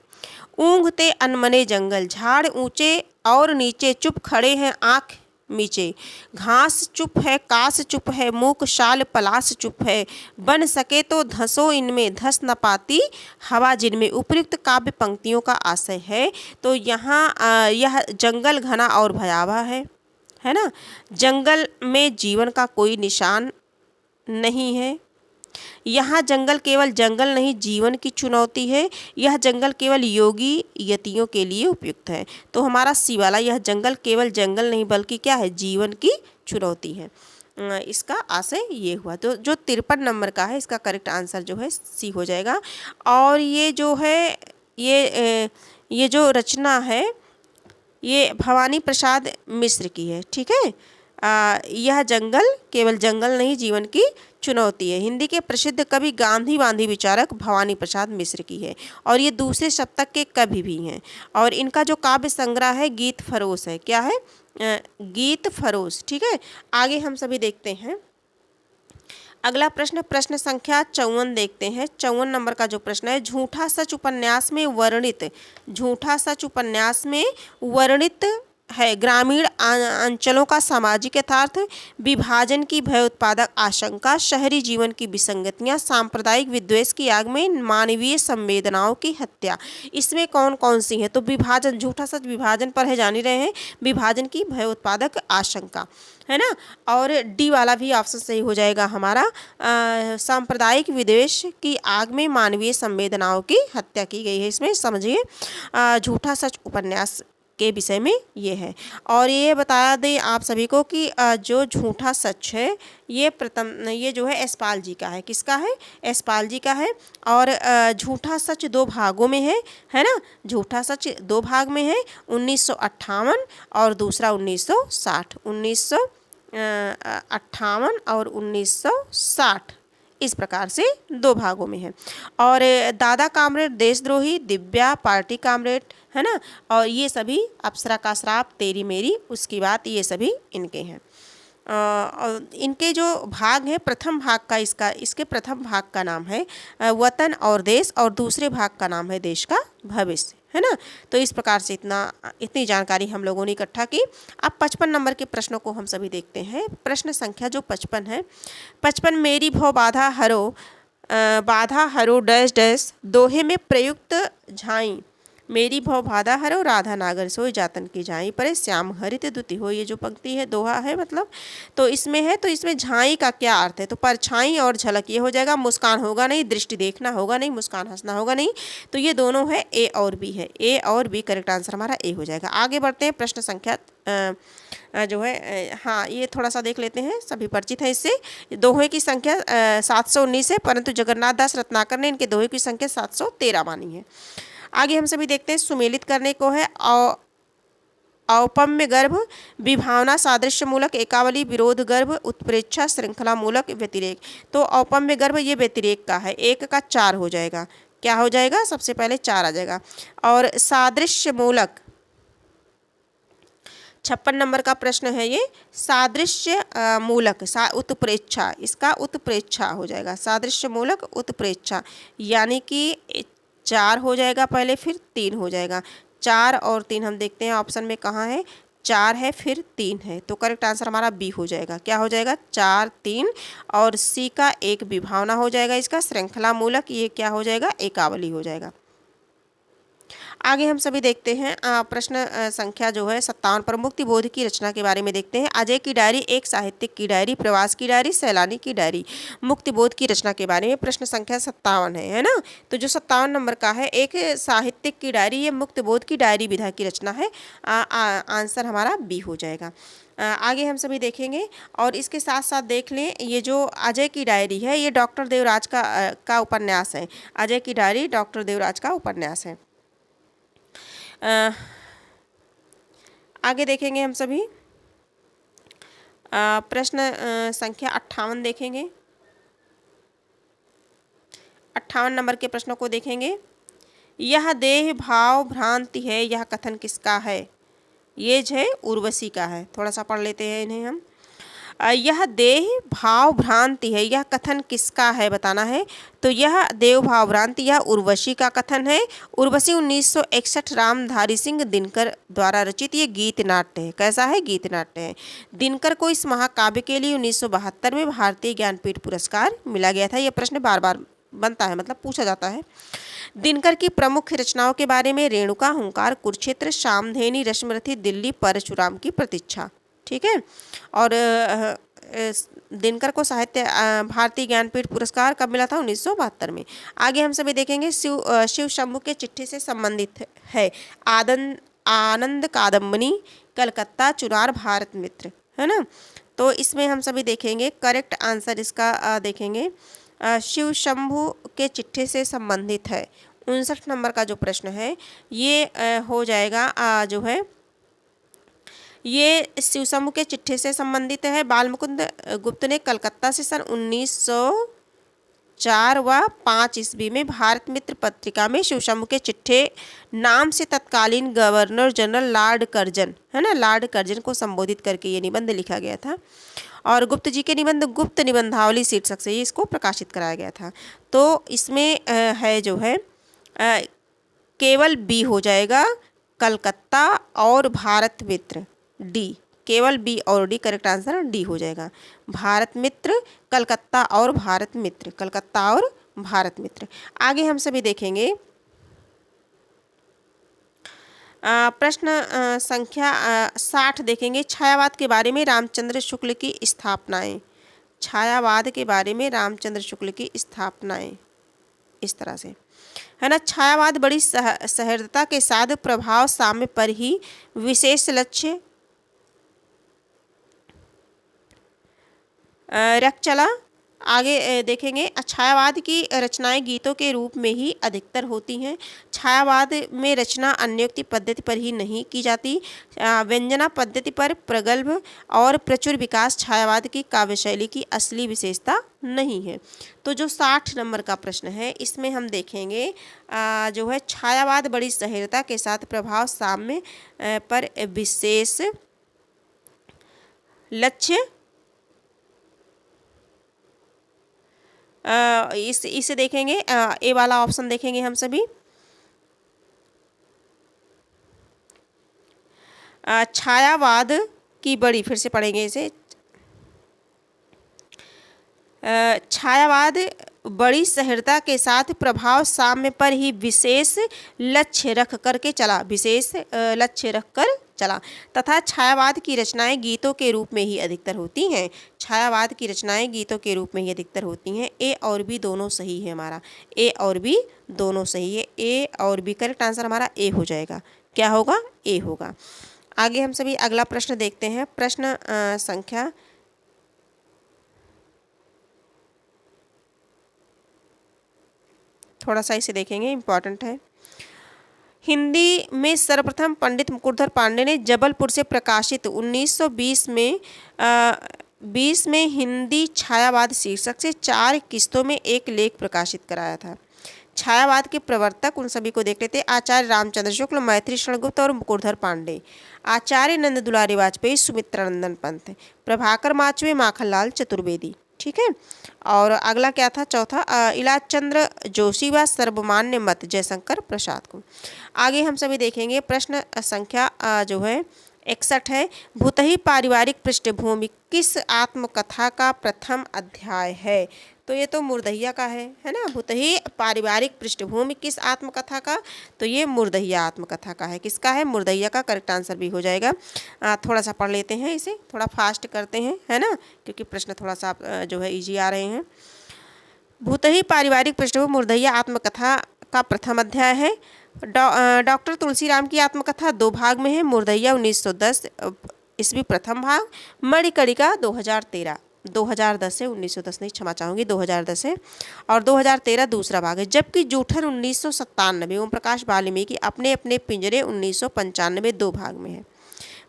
ऊँघते अनमने जंगल, झाड़ ऊंचे और नीचे, चुप खड़े हैं आँख मीचे, घास चुप है, कास चुप है, मूक शाल पलास चुप है, बन सके तो धसो इनमें, धस न पाती हवा जिनमें। उपयुक्त काव्य पंक्तियों का आशय है। तो यहाँ यह जंगल घना और भयावह है ना। जंगल में जीवन का कोई निशान नहीं है। यहाँ जंगल केवल जंगल नहीं, जीवन की चुनौती है। यह जंगल केवल योगी यतियों के लिए उपयुक्त है। तो हमारा सी वाला, यह जंगल केवल जंगल नहीं बल्कि क्या है, जीवन की चुनौती है। इसका आशय ये हुआ। तो जो 53 नंबर का है, इसका करेक्ट आंसर जो है सी हो जाएगा। और ये जो है, ये जो रचना है, ये भवानी प्रसाद मिश्र की है। ठीक है, यह जंगल केवल जंगल नहीं, जीवन की चुनौती है। हिंदी के प्रसिद्ध कवि गांधीवादी विचारक भवानी प्रसाद मिश्र की है। और ये दूसरे शतक के कवि भी हैं। और इनका जो काव्य संग्रह है गीत फरोश है। क्या है, गीत फरोश। ठीक है, आगे हम सभी देखते हैं। अगला प्रश्न, प्रश्न संख्या 54 देखते हैं। 54 नंबर का जो प्रश्न है, झूठा सच उपन्यास में वर्णित, झूठा सच उपन्यास में वर्णित है ग्रामीण अंचलों का सामाजिक यथार्थ, विभाजन की भयोत्पादक आशंका, शहरी जीवन की विसंगतियां, सांप्रदायिक विद्वेष की आग में मानवीय संवेदनाओं की हत्या। इसमें कौन कौन सी है, तो विभाजन, झूठा सच विभाजन पर है, जान ही रहे हैं, विभाजन की भयोत्पादक आशंका, है ना। और डी वाला भी ऑप्शन सही हो जाएगा हमारा, सांप्रदायिक विद्वेष की आग में मानवीय संवेदनाओं की हत्या की गई है। इसमें समझिए झूठा सच उपन्यास के विषय में ये है। और ये बता दें आप सभी को कि जो झूठा सच है, ये जो है यशपाल जी का है। किसका है, यशपाल जी का है। और झूठा सच 2 भागों में है ना। झूठा सच 2 भाग में है, 1958 और दूसरा 1960, 1958 और 1960, इस प्रकार से 2 भागों में है। और दादा कामरेड देशद्रोही, दिव्या पार्टी कामरेड, है ना। और ये सभी अप्सरा का श्राप, तेरी मेरी, उसकी बात, ये सभी इनके हैं। और इनके जो भाग हैं, प्रथम भाग का इसके प्रथम भाग का नाम है वतन और देश, और दूसरे भाग का नाम है देश का भविष्य, है ना। तो इस प्रकार से इतनी जानकारी हम लोगों ने इकट्ठा की। अब 55 नंबर के प्रश्नों को हम सभी देखते हैं। प्रश्न संख्या जो 55 है, 55, मेरी भव बाधा हरो डैश डैश, दोहे में प्रयुक्त झाई, मेरी भव भादा हरो राधा नागर सोई जातन की झाई परे श्याम हरित दुति हो, ये जो पंक्ति है दोहा है मतलब, तो इसमें है, तो इसमें झाई का क्या अर्थ है, तो परछाई और झलक ये हो जाएगा, मुस्कान होगा नहीं, दृष्टि देखना होगा नहीं, मुस्कान हंसना होगा नहीं, तो ये दोनों है, ए और बी है, ए और बी करेक्ट आंसर हमारा ए हो जाएगा। आगे बढ़ते हैं, प्रश्न संख्या जो है हाँ ये थोड़ा सा देख लेते हैं, सभी परिचित है इससे। दोहे की संख्या 719 है, परंतु जगन्नाथ दास रत्नाकर ने इनके दोहे की संख्या 713 मानी है। आगे हम सभी देखते हैं, सुमेलित करने को है औपम्य गर्भ, विभावना, सादृश्य मूलक, एकावली, विरोध गर्भ, उत्प्रेक्षा, श्रृंखला मूलक, व्यतिरेक। तो औपम्य गर्भ ये व्यतिरेक का है, एक का 4 हो जाएगा, क्या हो जाएगा, सबसे पहले 4 आ जाएगा। और सादृश्य मूलक 56 नंबर का प्रश्न है ये, सादृश्य मूलक उत्प्रेक्षा, इसका उत्प्रेक्षा हो जाएगा, सादृश्य मूलक उत्प्रेक्षा, यानी कि 4 हो जाएगा पहले, फिर 3 हो जाएगा। 4 और 3 हम देखते हैं ऑप्शन में कहाँ है, 4 है फिर 3 है, तो करेक्ट आंसर हमारा बी हो जाएगा, क्या हो जाएगा, 4 3, और सी का एक विभावना हो जाएगा, इसका श्रृंखला मूलक ये क्या हो जाएगा, एकावली हो जाएगा। आगे हम सभी देखते हैं प्रश्न संख्या जो है 57 पर, मुक्तिबोध की रचना के बारे में देखते हैं। अजय की डायरी एक साहित्यिक की डायरी, प्रवास की डायरी, सैलानी की डायरी। मुक्तिबोध की रचना के बारे में प्रश्न संख्या 57 है ना, तो जो 57 नंबर का है, एक साहित्यिक की डायरी, ये मुक्तिबोध की डायरी विधा की रचना है, आंसर हमारा बी हो जाएगा। आगे हम सभी देखेंगे, और इसके साथ साथ देख लें, ये जो अजय की डायरी है ये डॉक्टर देवराज का उपन्यास है, अजय की डायरी डॉक्टर देवराज का उपन्यास है। आगे देखेंगे हम सभी प्रश्न संख्या 58 देखेंगे। 58 नंबर के प्रश्नों को देखेंगे। यह देह भाव भ्रांति है, यह कथन किसका है, ये जो है उर्वशी का है, थोड़ा सा पढ़ लेते हैं इन्हें हम। यह देह भाव भ्रांति है, यह कथन किसका है बताना है, तो यह देव भाव भ्रांति यह उर्वशी का कथन है। उर्वशी 1961 रामधारी सिंह दिनकर द्वारा रचित ये गीत नाट्य है, कैसा है, गीत नाट्य है। दिनकर को इस महाकाव्य के लिए 1972 में भारतीय ज्ञानपीठ पुरस्कार मिला गया था। यह प्रश्न बार बार बनता है, मतलब पूछा जाता है। दिनकर की प्रमुख रचनाओं के बारे में, रेणुका, हुंकार, कुरुक्षेत्र, शामधेनी, रश्मिरथी, दिल्ली, परशुराम की प्रतीक्षा, ठीक है। और दिनकर को साहित्य भारतीय ज्ञानपीठ पुरस्कार कब मिला था, 1972 में। आगे हम सभी देखेंगे, शिव शंभू के चिट्ठी से संबंधित है, आनंद कादम्बनी, कलकत्ता, चुनार, भारत मित्र, है ना। तो इसमें हम सभी देखेंगे करेक्ट आंसर इसका देखेंगे, शिव शंभू के चिट्ठी से संबंधित है। 59 नंबर का जो प्रश्न है ये हो जाएगा जो है ये शिव शंभू के चिट्ठी से संबंधित है। बालमुकुंद गुप्त ने कलकत्ता से सन 1904 व 5 ईस्वी में भारत मित्र पत्रिका में शिव शंभू के चिट्ठे नाम से तत्कालीन गवर्नर जनरल लॉर्ड कर्जन, है ना, लॉर्ड कर्जन को संबोधित करके ये निबंध लिखा गया था। और गुप्त जी के निबंध गुप्त निबंधावली शीर्षक से ये इसको प्रकाशित कराया गया था। तो इसमें है जो है केवल बी हो जाएगा, कलकत्ता और भारत मित्र, डी, केवल बी और डी करेक्ट आंसर डी हो जाएगा। भारत मित्र, कलकत्ता और भारत मित्र, कलकत्ता और भारत मित्र। आगे हम सभी देखेंगे प्रश्न संख्या 60 देखेंगे। छायावाद के बारे में रामचंद्र शुक्ल की स्थापनाएं, छायावाद के बारे में रामचंद्र शुक्ल की स्थापनाएं इस तरह से, है ना। छायावाद बड़ी सहृदता के साथ प्रभाव साम्य पर ही विशेष लक्ष्य रख चला। आगे देखेंगे, छायावाद की रचनाएं गीतों के रूप में ही अधिकतर होती हैं। छायावाद में रचना अन्योक्ति पद्धति पर ही नहीं की जाती, व्यंजना पद्धति पर प्रगल्भ और प्रचुर विकास छायावाद की काव्य शैली की असली विशेषता नहीं है। तो जो 60 नंबर का प्रश्न है इसमें हम देखेंगे जो है छायावाद बड़ी सहजता के साथ प्रभाव साम्य पर विशेष लक्ष्य इसे देखेंगे, ए वाला ऑप्शन देखेंगे हम सभी। छायावाद की बड़ी, फिर से पढ़ेंगे इसे, छायावाद बड़ी सहृदयता के साथ प्रभाव साम्य पर ही विशेष लक्ष्य रख करके चला, विशेष लक्ष्य रख कर चला तथा छायावाद की रचनाएं गीतों के रूप में ही अधिकतर होती हैं। छायावाद की रचनाएं गीतों के रूप में ही अधिकतर होती हैं। ए और बी दोनों सही है हमारा, ए और बी दोनों सही है। ए और बी करेक्ट आंसर हमारा ए हो जाएगा। क्या होगा? ए होगा। आगे हम सभी अगला प्रश्न देखते हैं। प्रश्न संख्या थोड़ा सा इसे देखेंगे, इम्पॉर्टेंट है। हिंदी में सर्वप्रथम पंडित मुकुटधर पांडे ने जबलपुर से प्रकाशित 1920 में हिंदी छायावाद शीर्षक से 4 किस्तों में एक लेख प्रकाशित कराया था। छायावाद के प्रवर्तक उन सभी को देख लेते हैं। आचार्य रामचंद्र शुक्ल, मैथिली शरण गुप्त और मुकुटधर पांडे। आचार्य नंद दुलारी वाजपेयी, सुमित्रानंदन पंत, प्रभाकर माचवे, माखनलाल चतुर्वेदी। ठीक है। और अगला क्या था? चौथा इलाज चंद्र जोशी व सर्वमान्य मत जयशंकर प्रसाद को। आगे हम सभी देखेंगे प्रश्न संख्या जो है 61 है। भूतही पारिवारिक पृष्ठभूमि किस आत्मकथा का प्रथम अध्याय है? तो ये तो मुर्दहिया का है ना। भूतही पारिवारिक पृष्ठभूमि किस आत्मकथा का? तो ये मुर्दहिया आत्मकथा का है। किसका है? मुर्दहिया का। करेक्ट आंसर भी हो जाएगा। थोड़ा सा पढ़ लेते हैं, इसे थोड़ा फास्ट करते हैं, है ना, क्योंकि प्रश्न थोड़ा सा जो है इजी आ रहे हैं। भूतही पारिवारिक पृष्ठभूमि मुर्दहिया आत्मकथा का प्रथम अध्याय है। डॉक्टर तुलसीराम की आत्मकथा 2 भाग में है। मुर्दहिया 1910 ईस्वी प्रथम भाग, मणिकर्णिका 2010 है, 1910 नहीं, क्षमा चाहूँगी, 2010 है, और 2013 दूसरा भाग है। जबकि जूठन 1997, ओम प्रकाश वाल्मीकि अपने अपने पिंजरे 1995 2 भाग में है।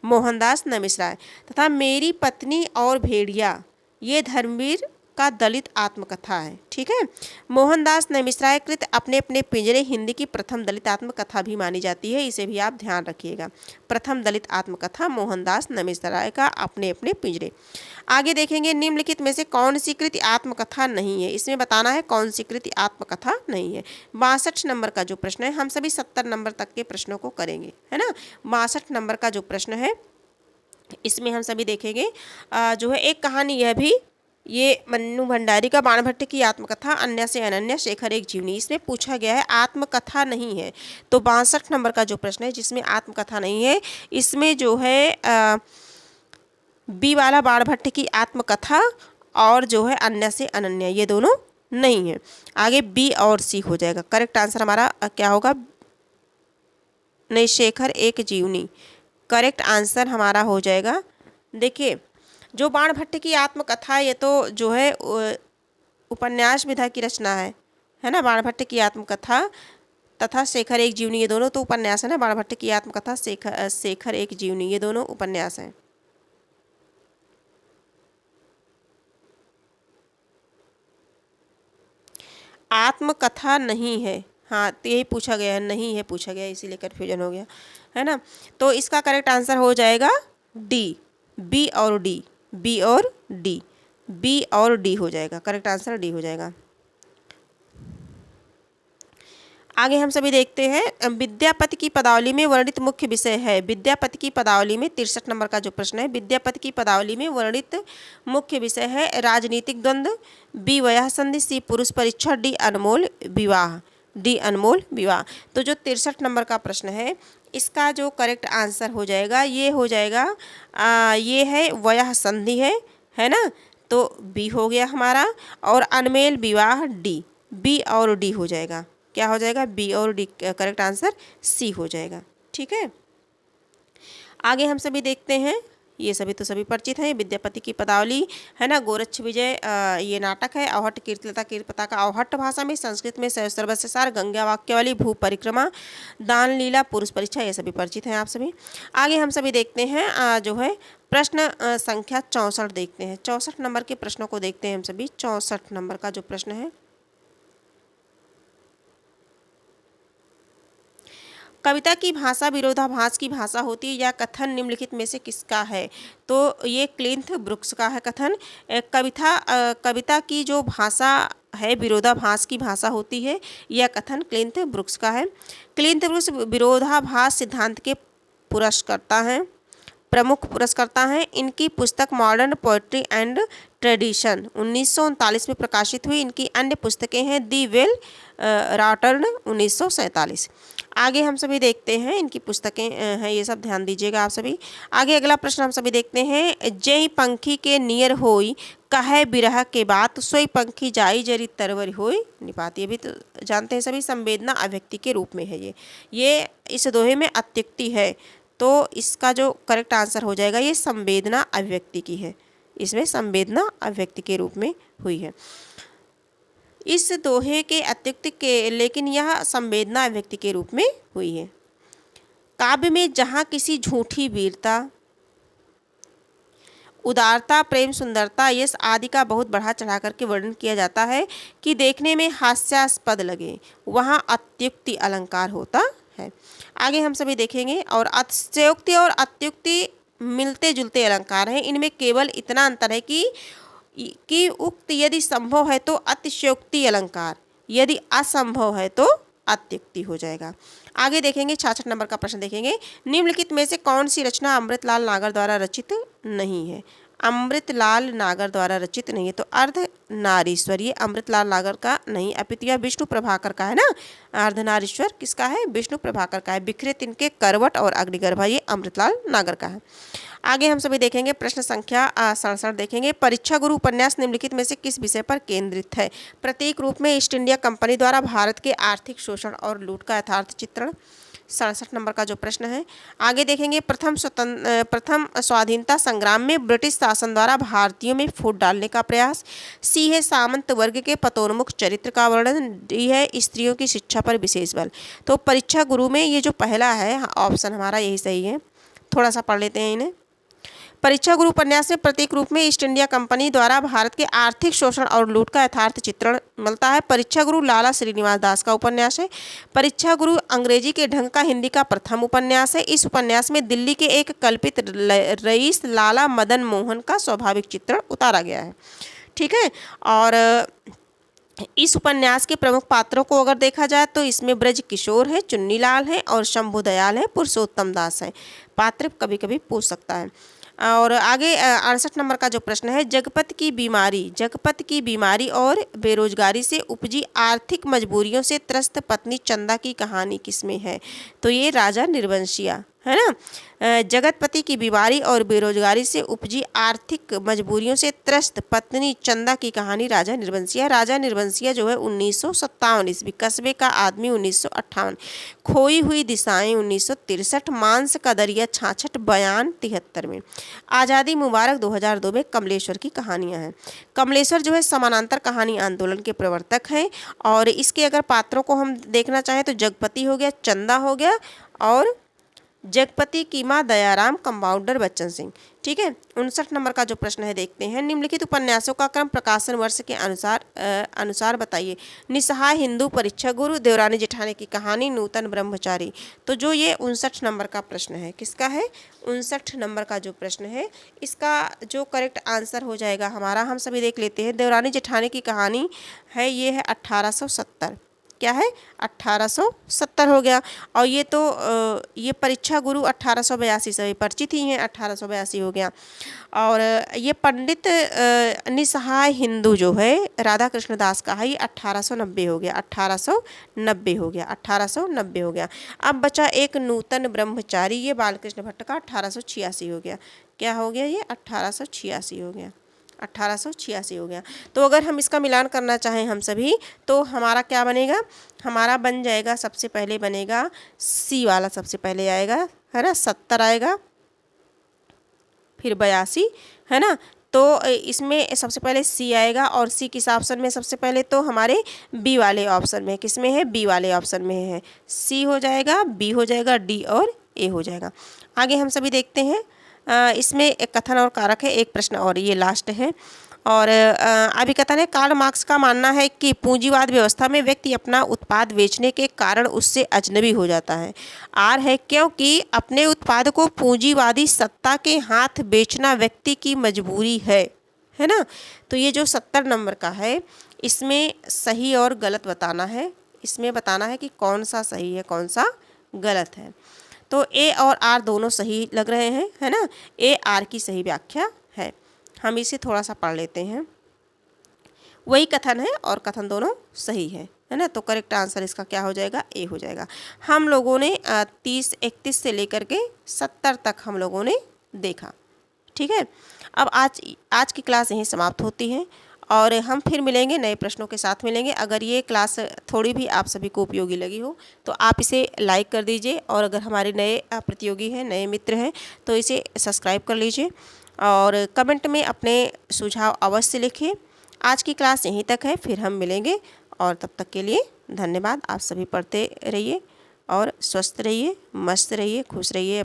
मोहनदास नमिसराय तथा मेरी पत्नी और भेड़िया ये धर्मवीर का दलित आत्मकथा है। ठीक है। मोहनदास नमिसराय कृत अपने अपने पिंजरे हिंदी की प्रथम दलित आत्मकथा भी मानी जाती है। इसे भी आप ध्यान रखिएगा। प्रथम दलित आत्मकथा मोहनदास नमिसराय का अपने अपने पिंजरे। आगे देखेंगे निम्नलिखित में से कौन सी कृति आत्मकथा नहीं है। इसमें बताना है कौन सी कृति आत्मकथा नहीं है। 62 नंबर का जो प्रश्न है, हम सभी 70 नंबर तक के प्रश्नों को करेंगे, है ना। 62 नंबर का जो प्रश्न है इसमें हम सभी देखेंगे जो है एक कहानी यह भी, ये मन्नू भंडारी का बाणभट्ट की आत्मकथा अन्य से अनन्य, शेखर एक जीवनी। इसमें पूछा गया है आत्मकथा नहीं है। तो 62 नंबर का जो प्रश्न है जिसमें आत्मकथा नहीं है, इसमें जो है बी वाला बाणभट्ट की आत्मकथा और जो है अन्य से अनन्य, ये दोनों नहीं है। आगे बी और सी हो जाएगा। करेक्ट आंसर हमारा क्या होगा? नहीं, शेखर एक जीवनी करेक्ट आंसर हमारा हो जाएगा। देखिए, जो बाणभट्ट की आत्मकथा ये तो जो है उपन्यास विधा की रचना है ना। बाणभट्ट की आत्मकथा तथा शेखर एक जीवनी, ये दोनों तो उपन्यास है ना। बाणभट्ट की आत्मकथा, शेखर एक जीवनी, ये दोनों उपन्यास हैं। आत्मकथा नहीं है, हाँ, तो यही पूछा गया है, नहीं है पूछा गया, इसीलिए कन्फ्यूजन हो गया, है ना। तो इसका करेक्ट आंसर हो जाएगा डी, बी और डी, बी और डी, बी और डी हो जाएगा। करेक्ट आंसर डी हो जाएगा। आगे हम सभी देखते हैं विद्यापति की पदावली में वर्णित मुख्य विषय है। विद्यापति की पदावली में 63 नंबर का जो प्रश्न है, विद्यापति की पदावली में वर्णित मुख्य विषय है राजनीतिक द्वंद्व, बी वयः संधि, सी पुरुष परीक्षा, डी अनमोल विवाह, डी अनमोल विवाह। तो जो 63 नंबर का प्रश्न है इसका जो करेक्ट आंसर हो जाएगा ये हो जाएगा ये है वयः संधि है ना। तो बी हो गया हमारा, और अनमेल विवाह डी, बी और डी हो जाएगा। क्या हो जाएगा? बी और डी। करेक्ट आंसर सी हो जाएगा। ठीक है। आगे हम सभी देखते हैं, ये सभी तो सभी परिचित हैं, विद्यापति की पदावली है ना। गोरक्ष विजय ये नाटक है। अवहट्ट कीर्तिलता कीर्तिपता का अवहट्ट भाषा में, संस्कृत में सर्वस्वसार, गंगा वाक्यावली, भू परिक्रमा, दान लीला, पुरुष परीक्षा, ये सभी परिचित हैं आप सभी। आगे हम सभी देखते हैं जो है प्रश्न संख्या 64 देखते हैं। 64 नंबर के प्रश्नों को देखते हैं हम सभी। 64 नंबर का जो प्रश्न है, कविता की भाषा विरोधाभास की भाषा होती है, यह कथन निम्नलिखित में से किसका है? तो ये क्लिंथ ब्रुक्स का है कथन। कविता की जो भाषा है विरोधाभास की भाषा होती है, यह कथन क्लिंथ ब्रुक्स का है। क्लिंथ ब्रुक्स विरोधाभास सिद्धांत के पुरस्कर्ता हैं, प्रमुख पुरस्कर्ता हैं। इनकी पुस्तक मॉडर्न पोएट्री एंड ट्रेडिशन 1939 में प्रकाशित हुई। इनकी अन्य पुस्तकें हैं दी वेल रॉटर्न 1947। आगे हम सभी देखते हैं इनकी पुस्तकें हैं, ये सब ध्यान दीजिएगा आप सभी। आगे अगला प्रश्न हम सभी देखते हैं, जय पंखी के नियर होई कहे बिरह के बात सोई पंखी जाई जरी तरवर होई निपात। ये भी तो जानते हैं सभी, संवेदना अभिव्यक्ति के रूप में है ये इस दोहे में अत्युक्ति है, तो इसका जो करेक्ट आंसर हो जाएगा ये संवेदना अभिव्यक्ति की है, इसमें संवेदना अभिव्यक्ति के रूप में हुई है इस दोहे के अत्युक्ति के, लेकिन यह संवेदना अभिव्यक्ति के रूप में हुई है। काव्य में जहाँ किसी झूठी वीरता, उदारता, प्रेम, सुंदरता, यश आदि का बहुत बढ़ा चढ़ा करके वर्णन किया जाता है कि देखने में हास्यास्पद लगे, वहाँ अत्युक्ति अलंकार होता है। आगे हम सभी देखेंगे, और अतिशयोक्ति और अत्युक्ति मिलते जुलते अलंकार हैं। इनमें केवल इतना अंतर है कि उक्त यदि संभव है तो अतिशयोक्ति अलंकार, यदि असंभव है तो अत्युक्ति हो जाएगा। आगे देखेंगे 66 नंबर का प्रश्न देखेंगे, निम्नलिखित में से कौन सी रचना अमृतलाल नागर द्वारा रचित नहीं है। अमृतलाल नागर द्वारा रचित नहीं है तो अर्धनारीश्वर, ये अमृतलाल नागर का नहीं अपितु यह विष्णु प्रभाकर का है ना। अर्धनारीश्वर किसका है, विष्णु प्रभाकर का है। बिखरे तिनके करवट और अग्निगर्भा ये अमृतलाल नागर का है। आगे हम सभी देखेंगे प्रश्न संख्या 67 देखेंगे, परीक्षा गुरु उपन्यास निम्नलिखित में से किस विषय पर केंद्रित है। प्रतीक रूप में ईस्ट इंडिया कंपनी द्वारा भारत के आर्थिक शोषण और लूट का यथार्थ चित्रण। 67 नंबर का जो प्रश्न है। आगे देखेंगे, प्रथम स्वाधीनता संग्राम में ब्रिटिश शासन द्वारा भारतीयों में फूट डालने का प्रयास। सी है सामंत वर्ग के पतोन्मुख चरित्र का वर्णन। डी है स्त्रियों की शिक्षा पर विशेष बल। तो परीक्षा गुरु में ये जो पहला है ऑप्शन हमारा यही सही है। थोड़ा सा पढ़ लेते हैं इन्हें। परीक्षा गुरु उपन्यास में प्रतीक रूप में ईस्ट इंडिया कंपनी द्वारा भारत के आर्थिक शोषण और लूट का यथार्थ चित्रण मिलता है। परीक्षा गुरु लाला श्रीनिवास दास का उपन्यास है। परीक्षा गुरु अंग्रेजी के ढंग का हिंदी का प्रथम उपन्यास है। इस उपन्यास में दिल्ली के एक कल्पित रईस लाला मदन मोहन का स्वाभाविक चित्रण उतारा गया है। ठीक है, और इस उपन्यास के प्रमुख पात्रों को अगर देखा जाए तो इसमें ब्रज किशोर है, चुन्नीलाल है और शंभू दयाल है, पुरुषोत्तम दास है। पात्र कभी कभी पूछ सकता है। और आगे 68 नंबर का जो प्रश्न है, जगपत की बीमारी और बेरोजगारी से उपजी आर्थिक मजबूरियों से त्रस्त पत्नी चंदा की कहानी किसमें है। तो ये राजा निर्वंशिया है ना। जगतपति की बीमारी और बेरोजगारी से उपजी आर्थिक मजबूरियों से त्रस्त पत्नी चंदा की कहानी राजा निर्वंशिया। राजा निर्वंशिया जो है 1957 ईस्वी, कस्बे का आदमी 1958, खोई हुई दिशाएं 1963, मांस का दरिया 66, बयान 73 में, आज़ादी मुबारक 2002 में कमलेश्वर की कहानियां हैं। कमलेश्वर जो है समानांतर कहानी आंदोलन के प्रवर्तक हैं। और इसके अगर पात्रों को हम देखना चाहें तो जगपति हो गया, चंदा हो गया, और जगपति की मां दयाराम, कंपाउंडर बच्चन सिंह। ठीक है, 59 नंबर का जो प्रश्न है देखते हैं, निम्नलिखित उपन्यासों का क्रम प्रकाशन वर्ष के अनुसार बताइए। निसहाय, हिंदू, परीक्षा गुरु, देवरानी जेठानी की कहानी, नूतन ब्रह्मचारी। तो जो ये 59 नंबर का प्रश्न है किसका है, 59 नंबर का जो प्रश्न है इसका जो करेक्ट आंसर हो जाएगा हमारा, हम सभी देख लेते हैं। देवरानी जेठानी की कहानी है, ये है 1870, क्या है 1870 हो गया। और ये तो ये परीक्षा गुरु 1882 से परिचित ही हैं, 1882 हो गया। और ये पंडित निसहाय हिंदू जो है राधा कृष्ण दास का है, ये 1890 हो गया, 1890 हो गया, 1890 हो गया। अब बचा एक नूतन ब्रह्मचारी, ये बालकृष्ण भट्ट का 1886 हो गया। क्या हो गया ये 1886 हो गया, 1886 हो गया। तो अगर हम इसका मिलान करना चाहें हम सभी तो हमारा क्या बनेगा, हमारा बन जाएगा, सबसे पहले बनेगा सी वाला, सबसे पहले आएगा है ना 70 आएगा, फिर 82 है ना। तो इसमें सबसे पहले सी आएगा, और सी किस ऑप्शन में, सबसे पहले तो हमारे बी वाले ऑप्शन में, किस में है, बी वाले ऑप्शन में है। सी हो जाएगा, बी हो जाएगा, डी और ए हो जाएगा। आगे हम सभी देखते हैं, इसमें एक कथन और कारक है, एक प्रश्न और ये लास्ट है। और अभिकथन है, कार्ल मार्क्स का मानना है कि पूंजीवाद व्यवस्था में व्यक्ति अपना उत्पाद बेचने के कारण उससे अजनबी हो जाता है। आर है, क्योंकि अपने उत्पाद को पूंजीवादी सत्ता के हाथ बेचना व्यक्ति की मजबूरी है ना। तो ये जो 70 नंबर का है इसमें सही और गलत बताना है, इसमें बताना है कि कौन सा सही है कौन सा गलत है। तो ए और आर दोनों सही लग रहे हैं है ना, ए आर की सही व्याख्या है। हम इसे थोड़ा सा पढ़ लेते हैं। वही कथन है और कथन दोनों सही है ना। तो करेक्ट आंसर इसका क्या हो जाएगा, ए हो जाएगा। हम लोगों ने 31 से लेकर के 70 तक हम लोगों ने देखा। ठीक है, अब आज की क्लास यहीं समाप्त होती है और हम फिर मिलेंगे, नए प्रश्नों के साथ मिलेंगे। अगर ये क्लास थोड़ी भी आप सभी को उपयोगी लगी हो तो आप इसे लाइक कर दीजिए, और अगर हमारे नए प्रतियोगी हैं, नए मित्र हैं, तो इसे सब्सक्राइब कर लीजिए और कमेंट में अपने सुझाव अवश्य लिखिए। आज की क्लास यहीं तक है, फिर हम मिलेंगे और तब तक के लिए धन्यवाद। आप सभी पढ़ते रहिए और स्वस्थ रहिए, मस्त रहिए, खुश रहिए।